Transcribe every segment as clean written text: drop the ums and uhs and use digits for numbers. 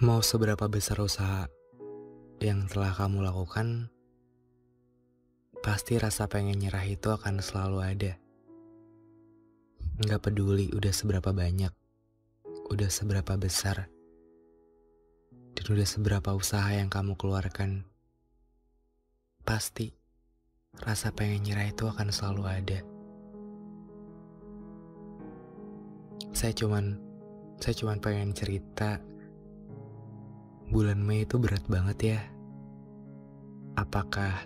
Mau seberapa besar usaha yang telah kamu lakukan, pasti rasa pengen nyerah itu akan selalu ada. Nggak peduli udah seberapa banyak, udah seberapa besar, dan udah seberapa usaha yang kamu keluarkan. Pasti rasa pengen nyerah itu akan selalu ada. Saya cuman saya cuman pengen cerita, bulan Mei itu berat banget ya. Apakah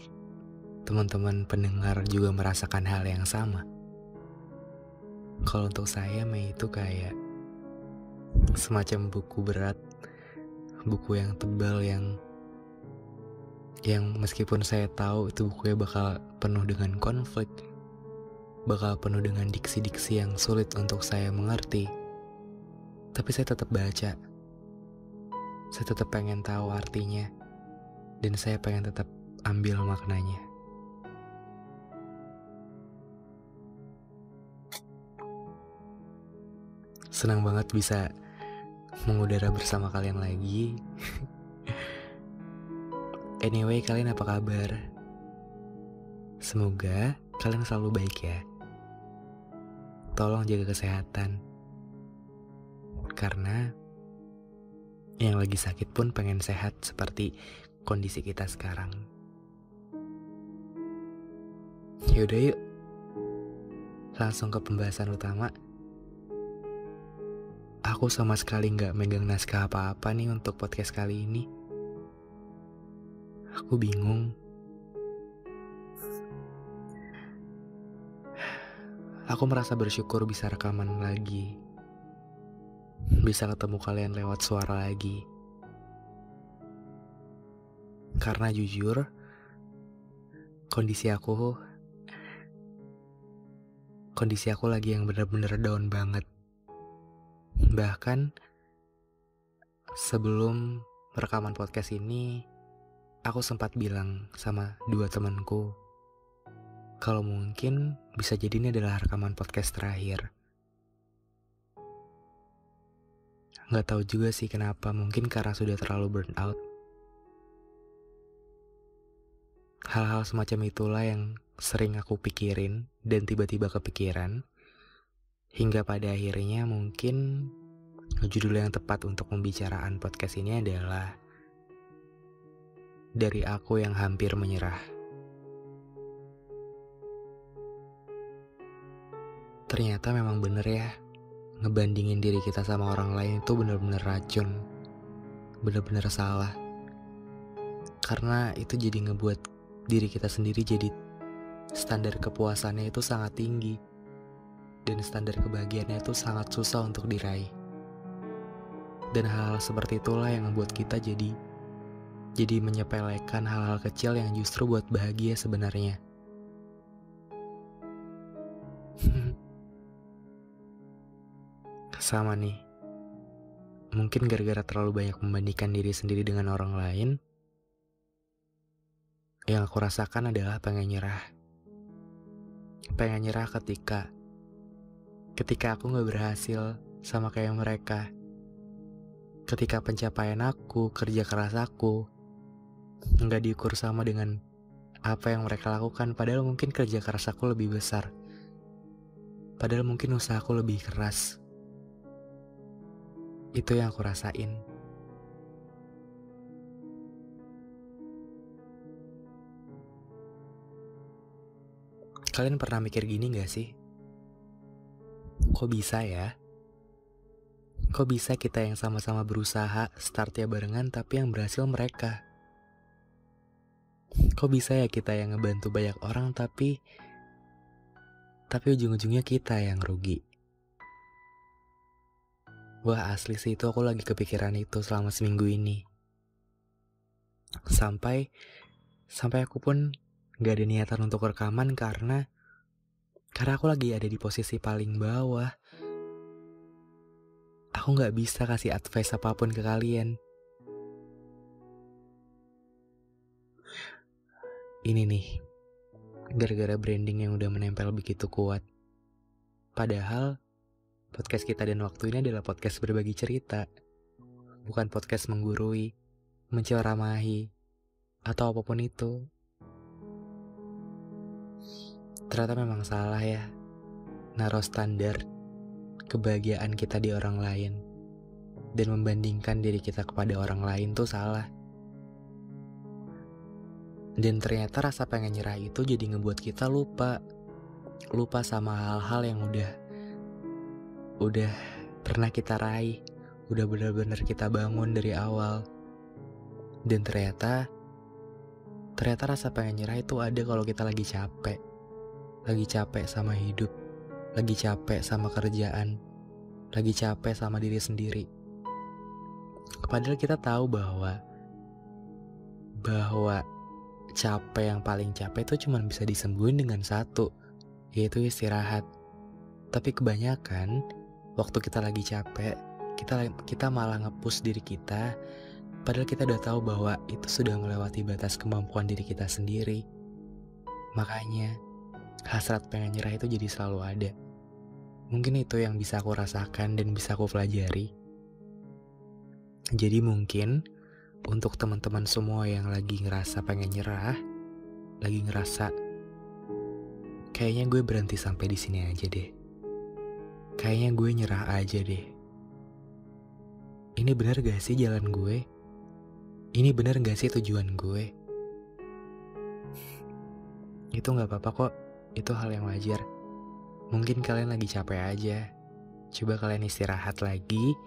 teman-teman pendengar juga merasakan hal yang sama? Kalau untuk saya, Mei itu kayak semacam buku berat, buku yang tebal yang meskipun saya tahu itu bukunya bakal penuh dengan konflik, bakal penuh dengan diksi-diksi yang sulit untuk saya mengerti, tapi saya tetap baca. Saya tetap pengen tahu artinya, dan saya pengen tetap ambil maknanya. Senang banget bisa mengudara bersama kalian lagi. Anyway, kalian apa kabar? Semoga kalian selalu baik ya. Tolong jaga kesehatan. Karena yang lagi sakit pun pengen sehat seperti kondisi kita sekarang. Yaudah yuk, langsung ke pembahasan utama. Aku sama sekali gak megang naskah apa-apa nih untuk podcast kali ini. Aku bingung. Aku merasa bersyukur bisa rekaman lagi. Bisa ketemu kalian lewat suara lagi. Karena jujur, kondisi aku lagi yang bener-bener down banget. Bahkan sebelum rekaman podcast ini, aku sempat bilang sama dua temanku kalau mungkin bisa jadi ini adalah rekaman podcast terakhir. Nggak tahu juga sih kenapa, mungkin karena sudah terlalu burn out. Hal-hal semacam itulah yang sering aku pikirin dan tiba-tiba kepikiran. Hingga pada akhirnya mungkin judul yang tepat untuk pembicaraan podcast ini adalah Dari Aku Yang Hampir Menyerah. Ternyata memang bener ya, ngebandingin diri kita sama orang lain itu bener-bener racun. Bener-bener salah. Karena itu jadi ngebuat diri kita sendiri jadi standar kepuasannya itu sangat tinggi. Dan standar kebahagiaannya itu sangat susah untuk diraih. Dan hal-hal seperti itulah yang membuat kita jadi menyepelekan hal-hal kecil yang justru buat bahagia sebenarnya. Sama nih. Mungkin gara-gara terlalu banyak membandingkan diri sendiri dengan orang lain, yang aku rasakan adalah pengen nyerah. Pengen nyerah ketika aku gak berhasil sama kayak mereka. Ketika pencapaian aku, kerja keras aku gak diukur sama dengan apa yang mereka lakukan. Padahal mungkin kerja keras aku lebih besar. Padahal mungkin usahaku lebih keras. Itu yang aku rasain. Kalian pernah mikir gini gak sih? Kok bisa ya? Kok bisa kita yang sama-sama berusaha startnya barengan tapi yang berhasil mereka? Kok bisa ya kita yang ngebantu banyak orang tapi ujung-ujungnya kita yang rugi? Wah, asli sih itu aku lagi kepikiran itu selama seminggu ini. Sampai aku pun gak ada niatan untuk rekaman karena aku lagi ada di posisi paling bawah. Aku gak bisa kasih advice apapun ke kalian. Ini nih, gara-gara branding yang udah menempel begitu kuat. Padahal podcast kita dan waktu ini adalah podcast berbagi cerita. bukan podcast menggurui, menceramahi, atau apapun itu. Ternyata memang salah ya, naruh standar kebahagiaan kita di orang lain dan membandingkan diri kita kepada orang lain tuh salah. Dan ternyata rasa pengen nyerah itu jadi ngebuat kita lupa sama hal-hal yang udah pernah kita raih, udah benar-benar kita bangun dari awal. Dan ternyata rasa pengen nyerah itu ada kalau kita lagi capek sama hidup, lagi capek sama kerjaan, lagi capek sama diri sendiri. Padahal kita tahu bahwa capek yang paling capek itu cuma bisa disembuhin dengan satu, yaitu istirahat. Tapi kebanyakan waktu kita lagi capek, kita malah nge-push diri kita, padahal kita udah tahu bahwa itu sudah melewati batas kemampuan diri kita sendiri. Makanya hasrat pengen nyerah itu jadi selalu ada. Mungkin itu yang bisa aku rasakan dan bisa aku pelajari. Jadi mungkin untuk teman-teman semua yang lagi ngerasa pengen nyerah, lagi ngerasa kayaknya gue berhenti sampai di sini aja deh, kayaknya gue nyerah aja deh. Ini benar gak sih jalan gue? Ini benar gak sih tujuan gue? Itu gak apa-apa kok, itu hal yang wajar. Mungkin kalian lagi capek aja. Coba kalian istirahat lagi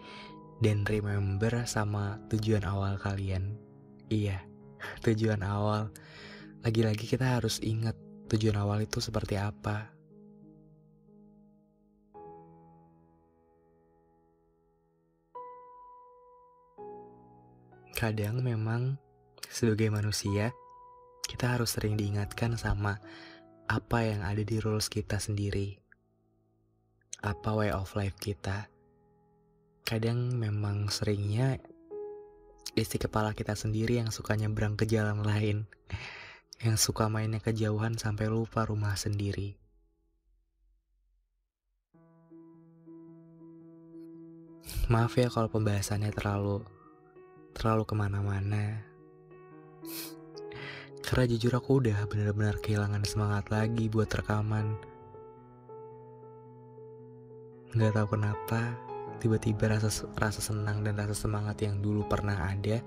dan remember sama tujuan awal kalian. Iya, tujuan awal. Lagi-lagi kita harus ingat tujuan awal itu seperti apa. Kadang memang sebagai manusia, kita harus sering diingatkan sama apa yang ada di rules kita sendiri, apa way of life kita. Kadang memang seringnya isi kepala kita sendiri yang suka nyebrang ke jalan lain, yang suka mainnya kejauhan sampai lupa rumah sendiri. Maaf ya kalau pembahasannya terlalu kemana-mana. Karena jujur aku udah benar-benar kehilangan semangat lagi buat rekaman. Gak tahu kenapa, tiba-tiba rasa senang dan rasa semangat yang dulu pernah ada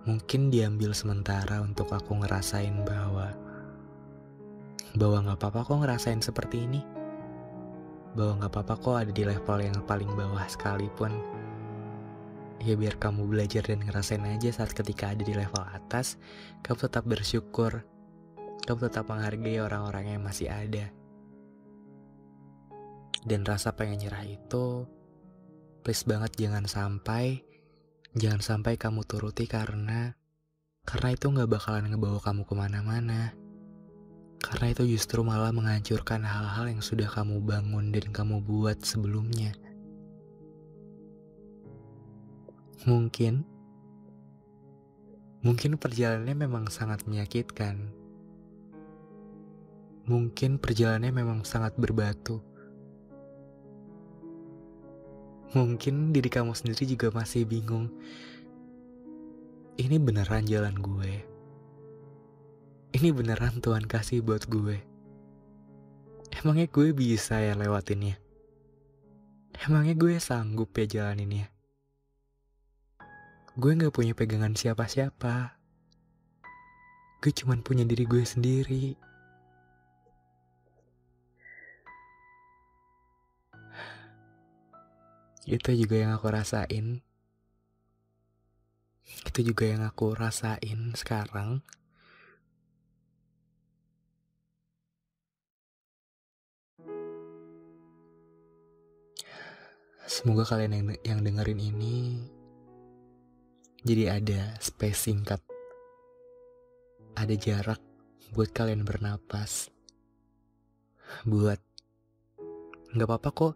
mungkin diambil sementara untuk aku ngerasain bahwa gak apa-apa kok ngerasain seperti ini, bahwa gak apa-apa kok ada di level yang paling bawah sekalipun. Ya biar kamu belajar dan ngerasain aja saat ketika ada di level atas, kamu tetap bersyukur, kamu tetap menghargai orang-orang yang masih ada. Dan rasa pengen nyerah itu, please banget jangan sampai kamu turuti karena itu gak bakalan ngebawa kamu kemana-mana. Karena itu justru malah menghancurkan hal-hal yang sudah kamu bangun dan kamu buat sebelumnya. Mungkin perjalanannya memang sangat menyakitkan. Mungkin perjalanannya memang sangat berbatu. Mungkin diri kamu sendiri juga masih bingung. Ini beneran jalan gue? Ini beneran Tuhan kasih buat gue? Emangnya gue bisa ya lewatinnya? Emangnya gue sanggup ya jalaninnya? Gue gak punya pegangan siapa-siapa. Gue cuman punya diri gue sendiri. Itu juga yang aku rasain. Itu juga yang aku rasain sekarang. Semoga kalian yang dengerin ini jadi ada space singkat, ada jarak buat kalian bernapas, buat gak apa-apa kok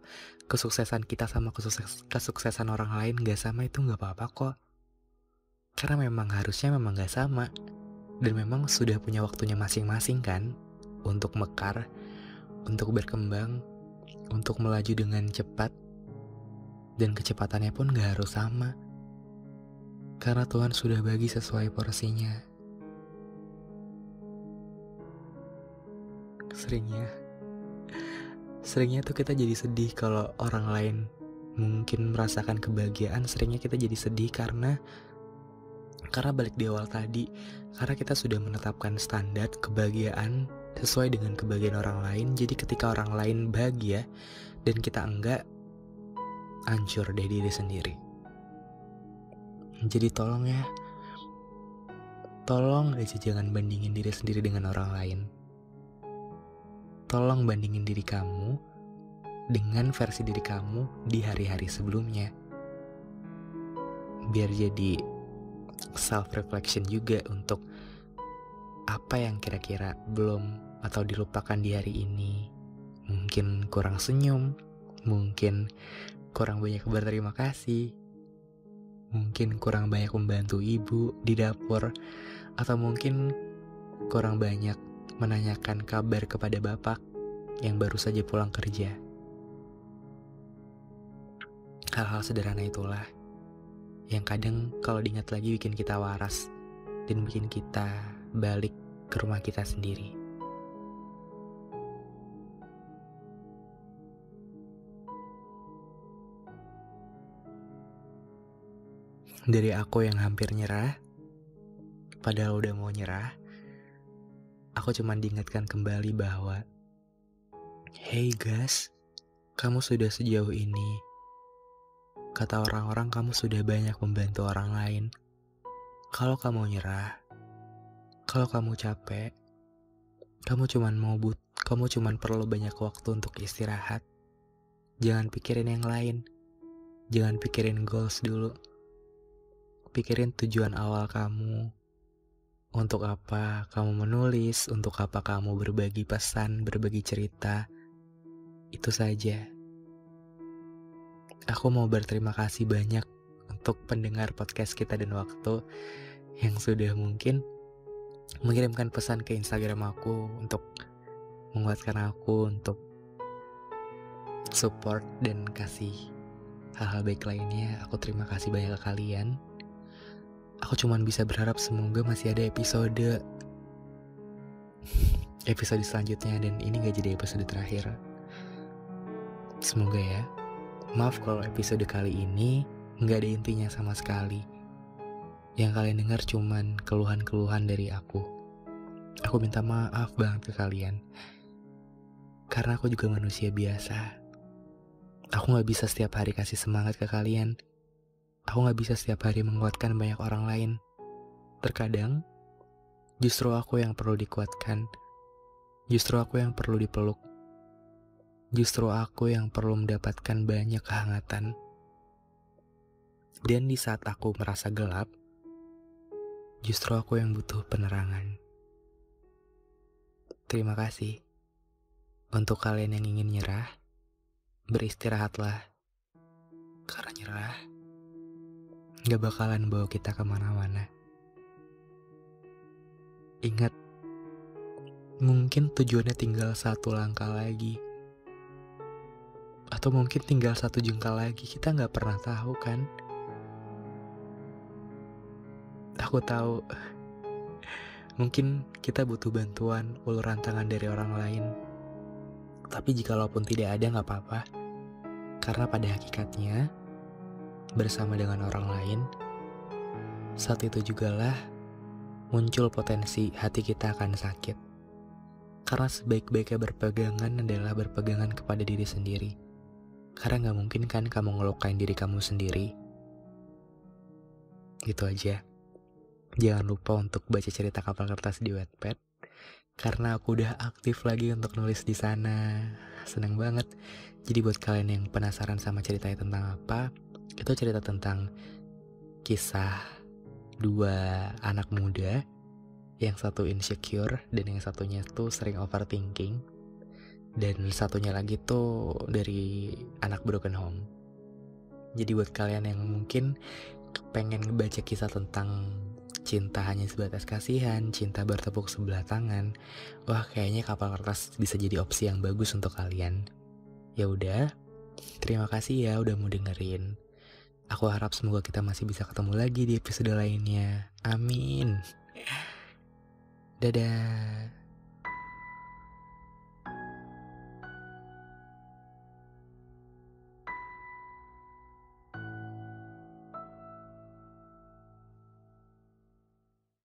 kesuksesan kita sama kesuksesan orang lain gak sama, itu gak apa-apa kok. Karena harusnya memang gak sama. Dan memang sudah punya waktunya masing-masing kan, untuk mekar, untuk berkembang, untuk melaju dengan cepat. Dan kecepatannya pun gak harus sama, karena Tuhan sudah bagi sesuai porsinya. Seringnya tuh kita jadi sedih kalau orang lain mungkin merasakan kebahagiaan. Seringnya kita jadi sedih karena balik di awal tadi, karena kita sudah menetapkan standar kebahagiaan sesuai dengan kebahagiaan orang lain. Jadi ketika orang lain bahagia dan kita enggak, hancur deh diri sendiri. Jadi tolong aja jangan bandingin diri sendiri dengan orang lain. Tolong bandingin diri kamu dengan versi diri kamu di hari-hari sebelumnya. Biar jadi self-reflection juga untuk apa yang kira-kira belum atau dilupakan di hari ini. Mungkin kurang senyum, mungkin kurang banyak berterima kasih, mungkin kurang banyak membantu ibu di dapur, atau mungkin kurang banyak menanyakan kabar kepada bapak yang baru saja pulang kerja. Hal-hal sederhana itulah yang kadang kalau diingat lagi bikin kita waras dan bikin kita balik ke rumah kita sendiri. Dari aku yang hampir nyerah, padahal udah mau nyerah, aku cuma diingatkan kembali bahwa hey guys, kamu sudah sejauh ini. Kata orang-orang kamu sudah banyak membantu orang lain. Kalau kamu nyerah, kalau kamu capek, kamu cuman perlu banyak waktu untuk istirahat. Jangan pikirin yang lain. Jangan pikirin goals dulu. Pikirin tujuan awal kamu. Untuk apa kamu menulis, untuk apa kamu berbagi pesan, berbagi cerita. Itu saja. Aku mau berterima kasih banyak untuk pendengar podcast kita dan waktu yang sudah mungkin mengirimkan pesan ke Instagram aku untuk menguatkan aku, untuk support dan kasih hal-hal baik lainnya. Aku terima kasih banyak ke kalian. Aku cuma bisa berharap semoga masih ada episode selanjutnya, dan ini gak jadi episode terakhir. Semoga ya. Maaf kalau episode kali ini gak ada intinya sama sekali. Yang kalian dengar cuman keluhan-keluhan dari aku. Aku minta maaf banget ke kalian, karena aku juga manusia biasa. Aku gak bisa setiap hari kasih semangat ke kalian. Aku gak bisa setiap hari menguatkan banyak orang lain. Terkadang justru aku yang perlu dikuatkan. Justru aku yang perlu dipeluk. Justru aku yang perlu mendapatkan banyak kehangatan. Dan di saat aku merasa gelap, justru aku yang butuh penerangan. Terima kasih. Untuk kalian yang ingin nyerah, beristirahatlah. Karena nyerah gak bakalan bawa kita kemana-mana. Ingat, mungkin tujuannya tinggal satu langkah lagi. Atau mungkin tinggal satu jengkal lagi, kita gak pernah tahu kan. Aku tahu, mungkin kita butuh bantuan, uluran tangan dari orang lain. Tapi jikalaupun tidak ada gak apa-apa. Karena pada hakikatnya, bersama dengan orang lain, saat itu jugalah muncul potensi hati kita akan sakit. Karena sebaik-baiknya berpegangan adalah berpegangan kepada diri sendiri. Karena gak mungkin kan kamu ngelukain diri kamu sendiri. Gitu aja. Jangan lupa untuk baca cerita Kapal Kertas di Wattpad, karena aku udah aktif lagi untuk nulis di sana. Seneng banget. Jadi buat kalian yang penasaran sama ceritanya tentang apa, itu cerita tentang kisah dua anak muda, yang satu insecure dan yang satunya tuh sering overthinking, dan satunya lagi tuh dari anak broken home. Jadi buat kalian yang mungkin pengen ngebaca kisah tentang cinta hanya sebatas kasihan, cinta bertepuk sebelah tangan, wah kayaknya Kapal Kertas bisa jadi opsi yang bagus untuk kalian. Ya udah, Terima kasih ya udah mau dengerin. Aku harap semoga kita masih bisa ketemu lagi di episode lainnya. Amin. Dadah.